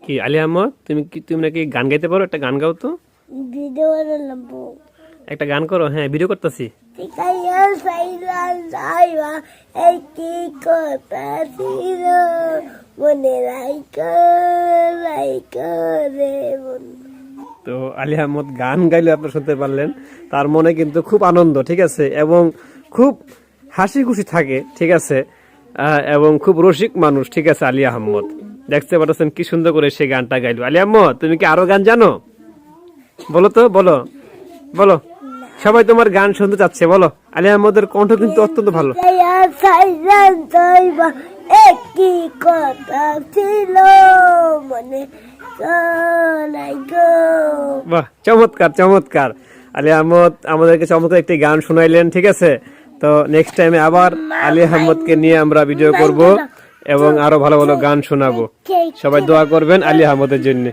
কি আলী আহমদ, তুমি নাকি গান গাইতে পারো? একটা গান গাও তো। ভিডিও বানালাম। একটা গান করো। হ্যাঁ, ভিডিও করতেছি। শিখাইয়া সাইলাম যাইবা এই কি কথা ছিল মনে রাইকা রাইকা রে বন্ধু। তো আলী আহমদ গান গাইলে আপনারা শুনতে পারলেন, তার মনে কিন্তু খুব আনন্দ, ঠিক আছে, এবং খুব হাসি খুশি থাকে, ঠিক আছে, এবং খুব রসিক মানুষ, ঠিক আছে। আলী আহমদ দেখতে পাচ্ছেন কি সুন্দর করে সে গানটা গাইলো। আলী আহমদ, তুমি কি আরো গান জানো? বলো তো, বলো বলো, সবাই তোমার গান শুনতে চাচ্ছে, বলো। আলী আহমদের কণ্ঠ কিন্তু অত্যন্ত ভালো। শিখাইয়া সাইলাম যাইবা এই কি কথা ছিল মনে রাইকা। বাহ, চমৎকার চমৎকার। আলী আহমদ আমাদেরকে চমৎকার একটি গান শোনাইলেন, ঠিক আছে। তো নেক্সট টাইমে আবার আলী আহমদকে নিয়ে আমরা ভিডিও করব এবং আরো ভালো ভালো গান শোনাবো। সবাই দোয়া করবেন আলী আহমদের জন্য।